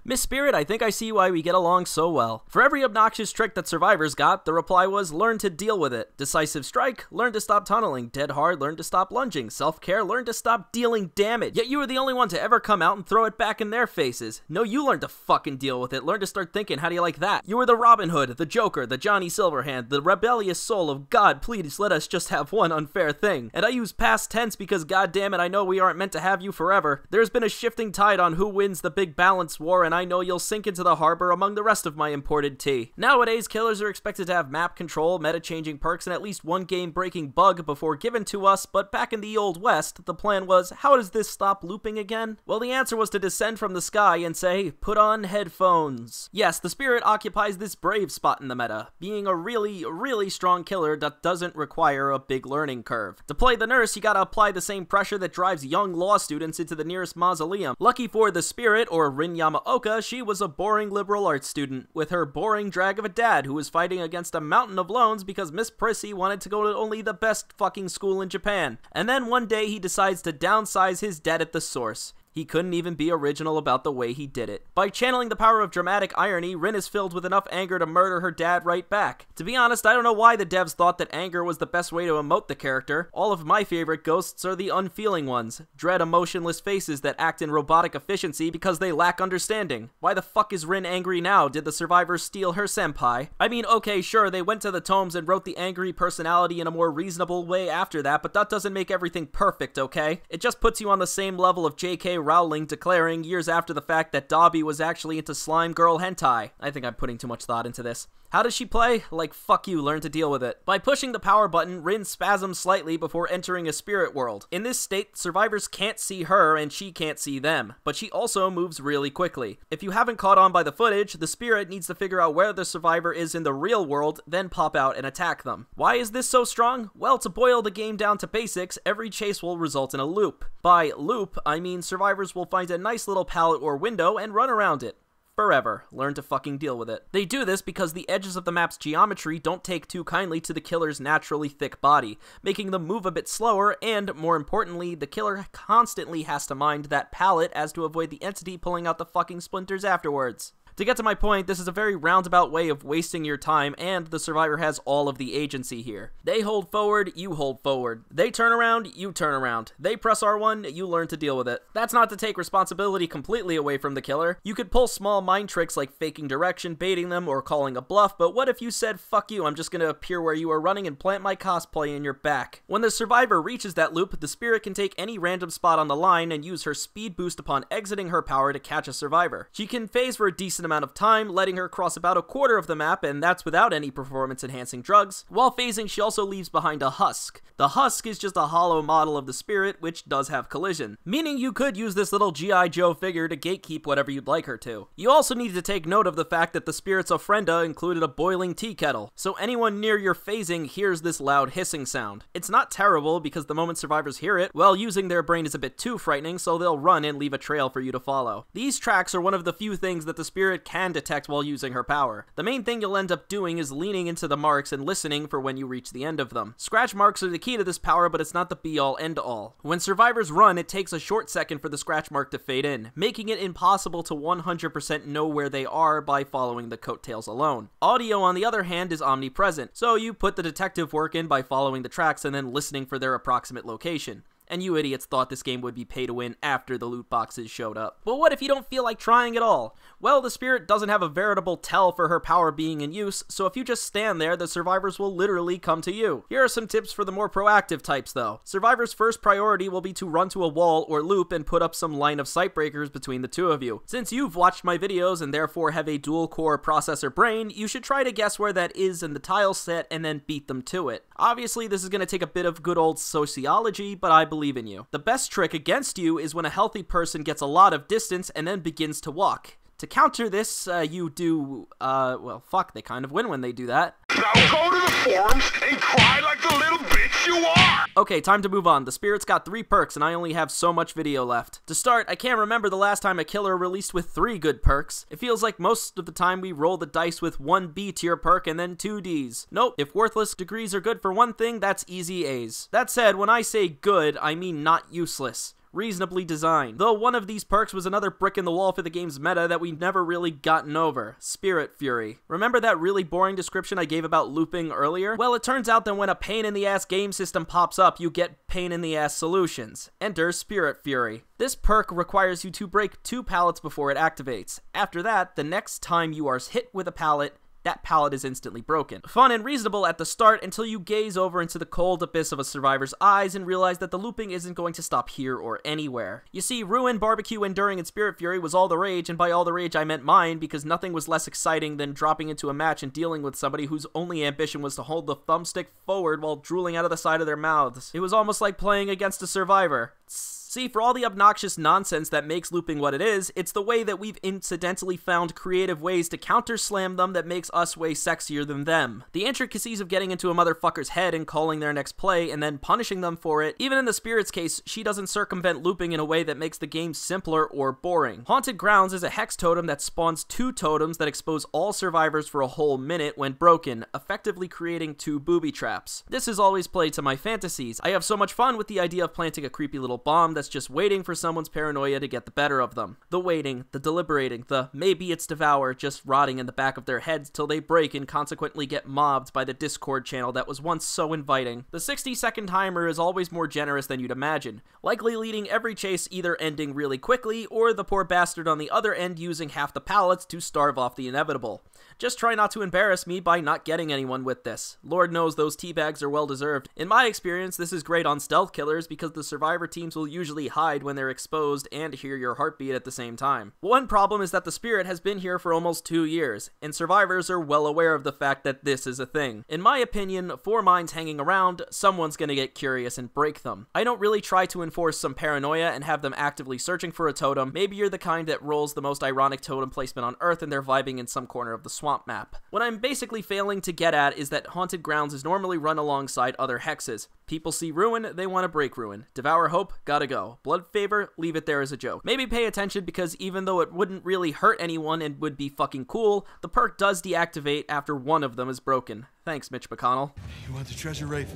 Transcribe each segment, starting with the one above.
Miss Spirit, I think I see why we get along so well. For every obnoxious trick that survivors got, the reply was, learn to deal with it. Decisive strike, learn to stop tunneling. Dead hard, learn to stop lunging. Self-care, learn to stop dealing damage. Yet you were the only one to ever come out and throw it back in their faces. No, you learned to fucking deal with it. Learn to start thinking, how do you like that? You were the Robin Hood, the Joker, the Johnny Silverhand, the rebellious soul of God, please let us just have one unfair thing. And I use past tense because goddammit, I know we aren't meant to have you forever. There's been a shifting tide on who wins the big balance war, and I know you'll sink into the harbor among the rest of my imported tea. Nowadays, killers are expected to have map control, meta-changing perks, and at least one game-breaking bug before given to us, but back in the Old West, the plan was, how does this stop looping again? Well, the answer was to descend from the sky and say, put on headphones. Yes, the Spirit occupies this brave spot in the meta, being a really strong killer that doesn't require a big learning curve. To play the nurse, you gotta apply the same pressure that drives young law students into the nearest mausoleum. Lucky for the Spirit, or Rin Yamaoka, she was a boring liberal arts student, with her boring drag of a dad who was fighting against a mountain of loans because Miss Prissy wanted to go to only the best fucking school in Japan. And then one day he decides to downsize his debt at the source. He couldn't even be original about the way he did it. By channeling the power of dramatic irony, Rin is filled with enough anger to murder her dad right back. To be honest, I don't know why the devs thought that anger was the best way to emote the character. All of my favorite ghosts are the unfeeling ones. Dread emotionless faces that act in robotic efficiency because they lack understanding. Why the fuck is Rin angry now? Did the survivors steal her senpai? I mean, okay, sure, they went to the tomes and wrote the angry personality in a more reasonable way after that, but that doesn't make everything perfect, okay? It just puts you on the same level of J.K. Rowling declaring years after the fact that Dobby was actually into slime girl hentai. I think I'm putting too much thought into this. How does she play? Like, fuck you, learn to deal with it. By pushing the power button, Rin spasms slightly before entering a spirit world. In this state, survivors can't see her and she can't see them, but she also moves really quickly. If you haven't caught on by the footage, the spirit needs to figure out where the survivor is in the real world, then pop out and attack them. Why is this so strong? Well, to boil the game down to basics, every chase will result in a loop. By loop, I mean survivors will find a nice little pallet or window and run around it. Forever. Learn to fucking deal with it. They do this because the edges of the map's geometry don't take too kindly to the killer's naturally thick body, making them move a bit slower, and, more importantly, the killer constantly has to mind that pallet as to avoid the entity pulling out the fucking splinters afterwards. To get to my point, this is a very roundabout way of wasting your time, and the survivor has all of the agency here. They hold forward, you hold forward. They turn around, you turn around. They press R1, you learn to deal with it. That's not to take responsibility completely away from the killer. You could pull small mind tricks like faking direction, baiting them, or calling a bluff, but what if you said, fuck you, I'm just gonna appear where you are running and plant my cosplay in your back? When the survivor reaches that loop, the spirit can take any random spot on the line and use her speed boost upon exiting her power to catch a survivor. She can phase for a decent amount of time, letting her cross about a quarter of the map, and that's without any performance-enhancing drugs. While phasing, she also leaves behind a husk. The husk is just a hollow model of the spirit, which does have collision, meaning you could use this little G.I. Joe figure to gatekeep whatever you'd like her to. You also need to take note of the fact that the spirit's ofrenda included a boiling tea kettle, so anyone near your phasing hears this loud hissing sound. It's not terrible, because the moment survivors hear it, well, using their brain is a bit too frightening, so they'll run and leave a trail for you to follow. These tracks are one of the few things that the spirit can detect while using her power. The main thing you'll end up doing is leaning into the marks and listening for when you reach the end of them. Scratch marks are the key to this power, but it's not the be-all end-all. When survivors run, it takes a short second for the scratch mark to fade in, making it impossible to 100% know where they are by following the coattails alone. Audio, on the other hand, is omnipresent, so you put the detective work in by following the tracks and then listening for their approximate location. And you idiots thought this game would be pay to win after the loot boxes showed up. But what if you don't feel like trying at all? Well, the spirit doesn't have a veritable tell for her power being in use, so if you just stand there, the survivors will literally come to you. Here are some tips for the more proactive types though. Survivors' first priority will be to run to a wall or loop and put up some line of sight breakers between the two of you. Since you've watched my videos and therefore have a dual core processor brain, you should try to guess where that is in the tile set and then beat them to it. Obviously, this is going to take a bit of good old sociology, but I believe in you. The best trick against you is when a healthy person gets a lot of distance and then begins to walk. To counter this, you do, well, fuck, they kind of win when they do that. Now go to the forums and cry like the little bitch you are! Okay, time to move on. The spirit's got 3 perks, and I only have so much video left. To start, I can't remember the last time a killer released with 3 good perks. It feels like most of the time we roll the dice with 1 B tier perk and then 2 Ds. Nope, if worthless degrees are good for one thing, that's easy A's. That said, when I say good, I mean not useless. reasonably designed. Though one of these perks was another brick in the wall for the game's meta that we've never really gotten over, Spirit Fury. Remember that really boring description I gave about looping earlier? Well, it turns out that when a pain-in-the-ass game system pops up, you get pain-in-the-ass solutions. Enter Spirit Fury. This perk requires you to break 2 pallets before it activates. After that, the next time you are hit with a pallet, that pallet is instantly broken. Fun and reasonable at the start until you gaze over into the cold abyss of a survivor's eyes and realize that the looping isn't going to stop here or anywhere. You see, Ruin, Barbecue, Enduring, and Spirit Fury was all the rage, and by all the rage I meant mine, because nothing was less exciting than dropping into a match and dealing with somebody whose only ambition was to hold the thumbstick forward while drooling out of the side of their mouths. It was almost like playing against a survivor. See, for all the obnoxious nonsense that makes looping what it is, it's the way that we've incidentally found creative ways to counter-slam them that makes us way sexier than them. The intricacies of getting into a motherfucker's head and calling their next play and then punishing them for it. Even in the Spirit's case, she doesn't circumvent looping in a way that makes the game simpler or boring. Haunted Grounds is a hex totem that spawns 2 totems that expose all survivors for a whole minute when broken, effectively creating 2 booby traps. This is always played to my fantasies. I have so much fun with the idea of planting a creepy little bomb that's just waiting for someone's paranoia to get the better of them. The waiting, the deliberating, the maybe it's devour just rotting in the back of their heads till they break and consequently get mobbed by the Discord channel that was once so inviting. The 60-second timer is always more generous than you'd imagine, likely leading every chase either ending really quickly or the poor bastard on the other end using half the pallets to starve off the inevitable. Just try not to embarrass me by not getting anyone with this. Lord knows those teabags are well deserved. In my experience, this is great on stealth killers because the survivor teams will usually hide when they're exposed and hear your heartbeat at the same time. One problem is that the Spirit has been here for almost 2 years, and survivors are well aware of the fact that this is a thing. In my opinion, 4 mines hanging around, someone's gonna get curious and break them. I don't really try to enforce some paranoia and have them actively searching for a totem. Maybe you're the kind that rolls the most ironic totem placement on Earth and they're vibing in some corner of the swamp map. What I'm basically failing to get at is that Haunted Grounds is normally run alongside other hexes. People see Ruin, they want to break Ruin. Devour Hope, gotta go. Blood Favor, leave it there as a joke. Maybe pay attention because even though it wouldn't really hurt anyone and would be fucking cool, the perk does deactivate after one of them is broken. Thanks, Mitch McConnell. You want the treasure, Rafe?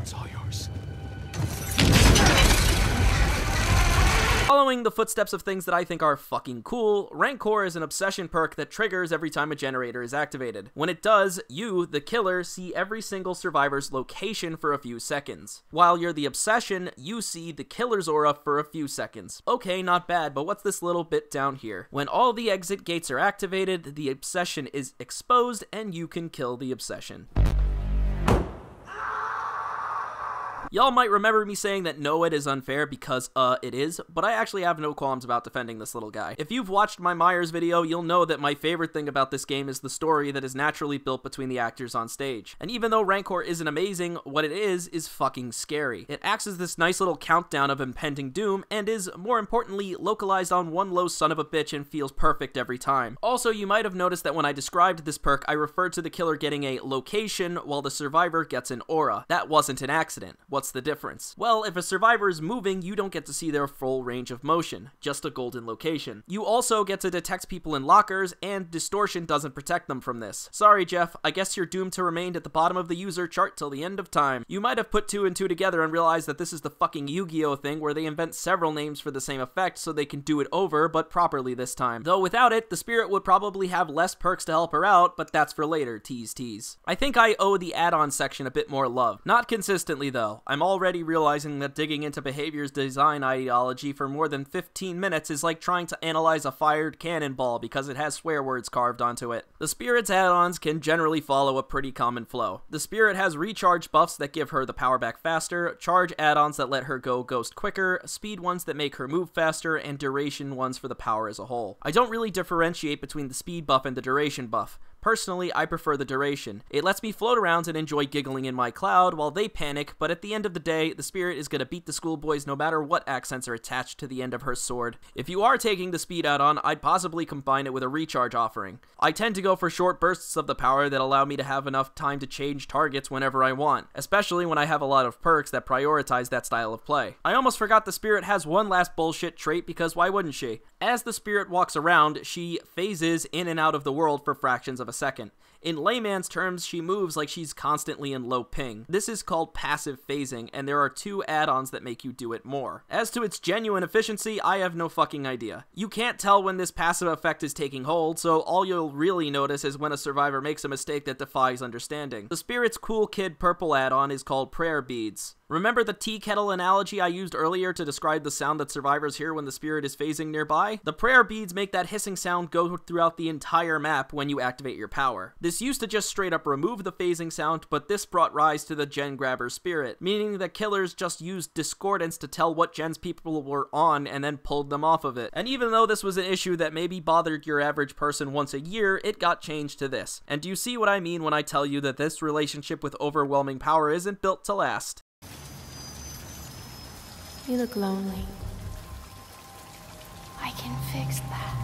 It's all yours. Following the footsteps of things that I think are fucking cool, Rancor is an obsession perk that triggers every time a generator is activated. When it does, you, the killer, see every single survivor's location for a few seconds. While you're the obsession, you see the killer's aura for a few seconds. Okay, not bad, but what's this little bit down here? When all the exit gates are activated, the obsession is exposed and you can kill the obsession. Y'all might remember me saying that no, it is unfair because, it is, but I actually have no qualms about defending this little guy. If you've watched my Myers video, you'll know that my favorite thing about this game is the story that is naturally built between the actors on stage. And even though Rancor isn't amazing, what it is fucking scary. It acts as this nice little countdown of impending doom and is, more importantly, localized on one low son of a bitch and feels perfect every time. Also, you might have noticed that when I described this perk, I referred to the killer getting a location while the survivor gets an aura. That wasn't an accident. What's the difference? Well, if a survivor is moving, you don't get to see their full range of motion, just a golden location. You also get to detect people in lockers, and distortion doesn't protect them from this. Sorry, Jeff, I guess you're doomed to remain at the bottom of the user chart till the end of time. You might have put 2 and 2 together and realized that this is the fucking Yu-Gi-Oh thing where they invent several names for the same effect so they can do it over, but properly this time. Though without it, the Spirit would probably have less perks to help her out, but that's for later, tease tease. I think I owe the add-on section a bit more love. Not consistently though. I'm already realizing that digging into behavior's design ideology for more than 15 minutes is like trying to analyze a fired cannonball because it has swear words carved onto it. The Spirit's add-ons can generally follow a pretty common flow. The Spirit has recharge buffs that give her the power back faster, charge add-ons that let her go ghost quicker, speed ones that make her move faster, and duration ones for the power as a whole. I don't really differentiate between the speed buff and the duration buff. Personally, I prefer the duration. It lets me float around and enjoy giggling in my cloud while they panic, but at the end of the day, the Spirit is gonna beat the schoolboys no matter what accents are attached to the end of her sword. If you are taking the speed add-on, I'd possibly combine it with a recharge offering. I tend to go for short bursts of the power that allow me to have enough time to change targets whenever I want, especially when I have a lot of perks that prioritize that style of play. I almost forgot the Spirit has one last bullshit trait because why wouldn't she? As the Spirit walks around, she phases in and out of the world for fractions of a a second. In layman's terms, she moves like she's constantly in low ping. This is called passive phasing, and there are 2 add-ons that make you do it more. As to its genuine efficiency, I have no fucking idea. You can't tell when this passive effect is taking hold, so all you'll really notice is when a survivor makes a mistake that defies understanding. The Spirit's Cool Kid Purple add-on is called Prayer Beads. Remember the tea kettle analogy I used earlier to describe the sound that survivors hear when the spirit is phasing nearby? The prayer beads make that hissing sound go throughout the entire map when you activate your power. This used to just straight up remove the phasing sound, but this brought rise to the gen grabber spirit, meaning that killers just used discordance to tell what gens people were on and then pulled them off of it. And even though this was an issue that maybe bothered your average person once a year, it got changed to this. And do you see what I mean when I tell you that this relationship with overwhelming power isn't built to last? You look lonely. I can fix that.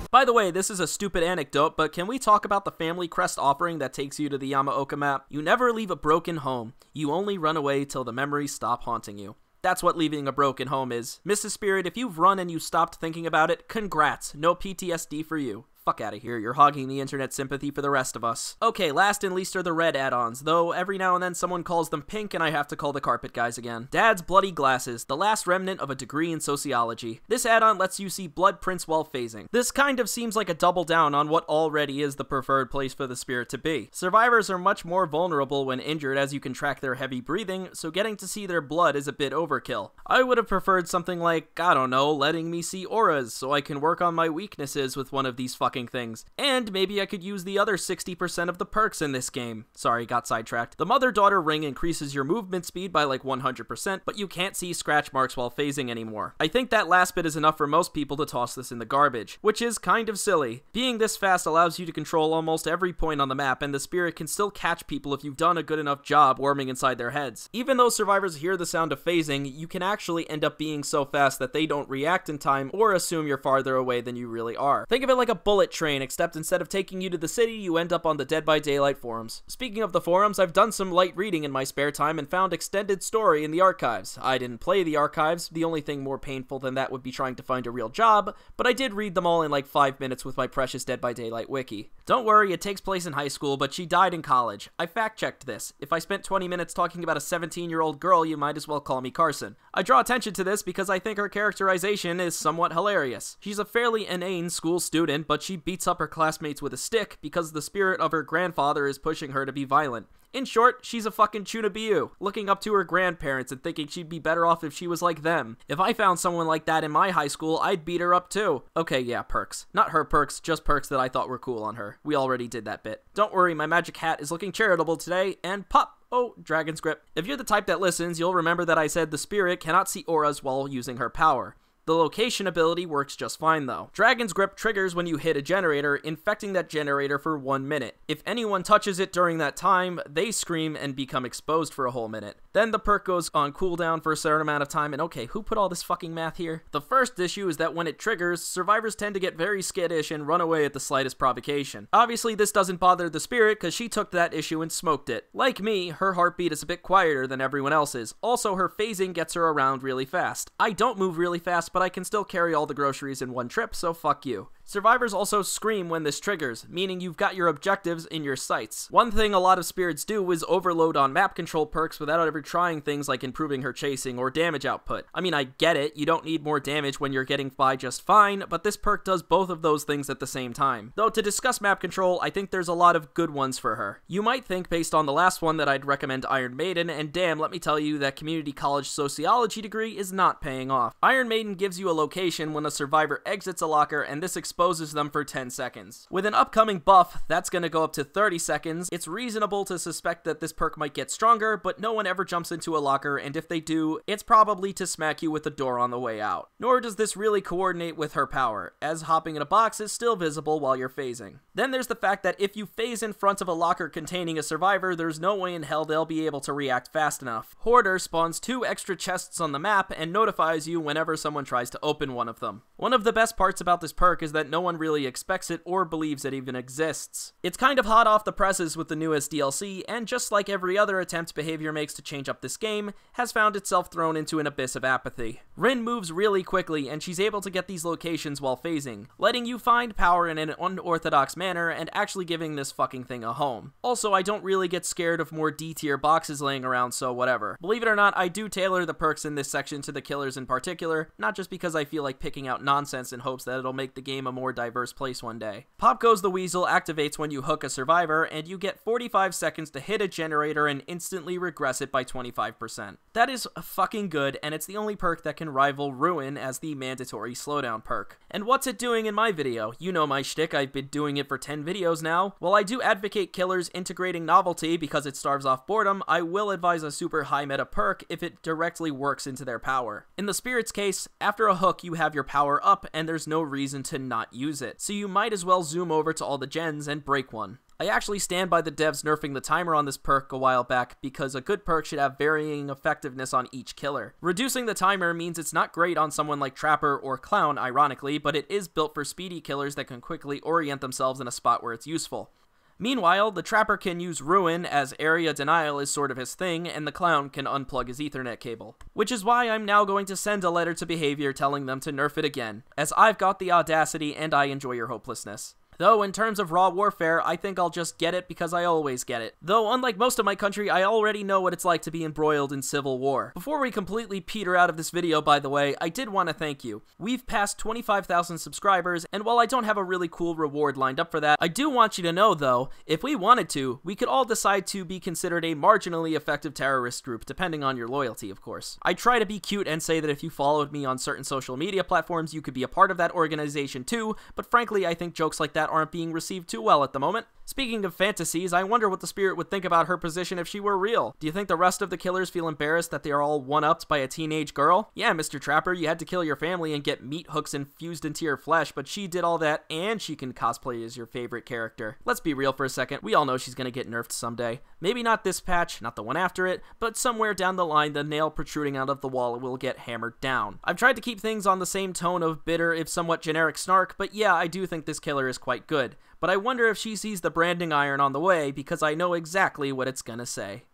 By the way, this is a stupid anecdote, but can we talk about the family crest offering that takes you to the Yamaoka map? You never leave a broken home. You only run away till the memories stop haunting you. That's what leaving a broken home is. Mrs. Spirit, if you've run and you stopped thinking about it, congrats. No PTSD for you. Fuck out of here, you're hogging the internet sympathy for the rest of us. Okay, last and least are the red add-ons, though every now and then someone calls them pink and I have to call the carpet guys again. Dad's Bloody Glasses, the last remnant of a degree in sociology. This add-on lets you see blood prints while phasing. This kind of seems like a double down on what already is the preferred place for the spirit to be. Survivors are much more vulnerable when injured as you can track their heavy breathing, so getting to see their blood is a bit overkill. I would have preferred something like, I don't know, letting me see auras so I can work on my weaknesses with one of these fucking things. And maybe I could use the other 60% of the perks in this game. Sorry, got sidetracked. The mother-daughter ring increases your movement speed by like 100%, but you can't see scratch marks while phasing anymore. I think that last bit is enough for most people to toss this in the garbage, which is kind of silly. Being this fast allows you to control almost every point on the map, and the spirit can still catch people if you've done a good enough job worming inside their heads. Even though survivors hear the sound of phasing, you can actually end up being so fast that they don't react in time or assume you're farther away than you really are. Think of it like a bullet train, except instead of taking you to the city, you end up on the Dead by Daylight forums. Speaking of the forums, I've done some light reading in my spare time and found extended story in the archives. I didn't play the archives, the only thing more painful than that would be trying to find a real job, but I did read them all in like 5 minutes with my precious Dead by Daylight wiki. Don't worry, it takes place in high school, but she died in college. I fact-checked this. If I spent 20 minutes talking about a 17-year-old girl, you might as well call me Carson. I draw attention to this because I think her characterization is somewhat hilarious. She's a fairly inane school student, but she beats up her classmates with a stick because the spirit of her grandfather is pushing her to be violent. In short, she's a fucking Chunabiu, looking up to her grandparents and thinking she'd be better off if she was like them. If I found someone like that in my high school, I'd beat her up too. Okay, yeah, perks. Not her perks, just perks that I thought were cool on her. We already did that bit. Don't worry, my magic hat is looking charitable today, and pop! Oh, Dragon's Grip. If you're the type that listens, you'll remember that I said the spirit cannot see auras while using her power. The location ability works just fine though. Dragon's Grip triggers when you hit a generator, infecting that generator for 1 minute. If anyone touches it during that time, they scream and become exposed for a whole minute. Then the perk goes on cooldown for a certain amount of time, and okay, who put all this fucking math here? The first issue is that when it triggers, survivors tend to get very skittish and run away at the slightest provocation. Obviously this doesn't bother the spirit because she took that issue and smoked it. Like me, her heartbeat is a bit quieter than everyone else's. Also, her phasing gets her around really fast. I don't move really fast, but I can still carry all the groceries in one trip, so fuck you. Survivors also scream when this triggers, meaning you've got your objectives in your sights. One thing a lot of spirits do is overload on map control perks without ever trying things like improving her chasing or damage output. I mean, I get it, you don't need more damage when you're getting by just fine, but this perk does both of those things at the same time. Though to discuss map control, I think there's a lot of good ones for her. You might think based on the last one that I'd recommend Iron Maiden, and damn, let me tell you that community college sociology degree is not paying off. Iron Maiden gives you a location when a survivor exits a locker, and this exposes them for 10 seconds. With an upcoming buff, that's gonna go up to 30 seconds. It's reasonable to suspect that this perk might get stronger, but no one ever jumps into a locker, and if they do, it's probably to smack you with the door on the way out. Nor does this really coordinate with her power, as hopping in a box is still visible while you're phasing. Then there's the fact that if you phase in front of a locker containing a survivor, there's no way in hell they'll be able to react fast enough. Hoarder spawns 2 extra chests on the map and notifies you whenever someone tries to open one of them. One of the best parts about this perk is that no one really expects it or believes it even exists. It's kind of hot off the presses with the newest DLC, and just like every other attempt Behavior makes to change up this game, has found itself thrown into an abyss of apathy. Rin moves really quickly, and she's able to get these locations while phasing, letting you find power in an unorthodox manner and actually giving this fucking thing a home. Also, I don't really get scared of more D-tier boxes laying around, so whatever. Believe it or not, I do tailor the perks in this section to the killers in particular, not just because I feel like picking out nonsense in hopes that it'll make the game a more diverse place one day. Pop Goes the Weasel activates when you hook a survivor, and you get 45 seconds to hit a generator and instantly regress it by 25%. That is fucking good, and it's the only perk that can rival Ruin as the mandatory slowdown perk. And what's it doing in my video? You know my shtick, I've been doing it for 10 videos now. While I do advocate killers integrating novelty because it starves off boredom, I will advise a super high meta perk if it directly works into their power. In the Spirit's case, after a hook you have your power up and there's no reason to not use it, so you might as well zoom over to all the gens and break one. I actually stand by the devs nerfing the timer on this perk a while back because a good perk should have varying effectiveness on each killer. Reducing the timer means it's not great on someone like Trapper or Clown, ironically, but it is built for speedy killers that can quickly orient themselves in a spot where it's useful. Meanwhile, the Trapper can use Ruin, as area denial is sort of his thing, and the Clown can unplug his Ethernet cable. Which is why I'm now going to send a letter to Behavior telling them to nerf it again, as I've got the audacity and I enjoy your hopelessness. Though, in terms of raw warfare, I think I'll just get it because I always get it. Though, unlike most of my country, I already know what it's like to be embroiled in civil war. Before we completely peter out of this video, by the way, I did want to thank you. We've passed 25,000 subscribers, and while I don't have a really cool reward lined up for that, I do want you to know, though, if we wanted to, we could all decide to be considered a marginally effective terrorist group, depending on your loyalty, of course. I try to be cute and say that if you followed me on certain social media platforms, you could be a part of that organization too, but frankly, I think jokes like that aren't being received too well at the moment. Speaking of fantasies, I wonder what the Spirit would think about her position if she were real. Do you think the rest of the killers feel embarrassed that they are all one-upped by a teenage girl? Yeah, Mr. Trapper, you had to kill your family and get meat hooks infused into your flesh, but she did all that and she can cosplay as your favorite character. Let's be real for a second, we all know she's gonna get nerfed someday. Maybe not this patch, not the one after it, but somewhere down the line the nail protruding out of the wall will get hammered down. I've tried to keep things on the same tone of bitter if somewhat generic snark, but yeah, I do think this killer is quite good. But I wonder if she sees the branding iron on the way because I know exactly what it's gonna say.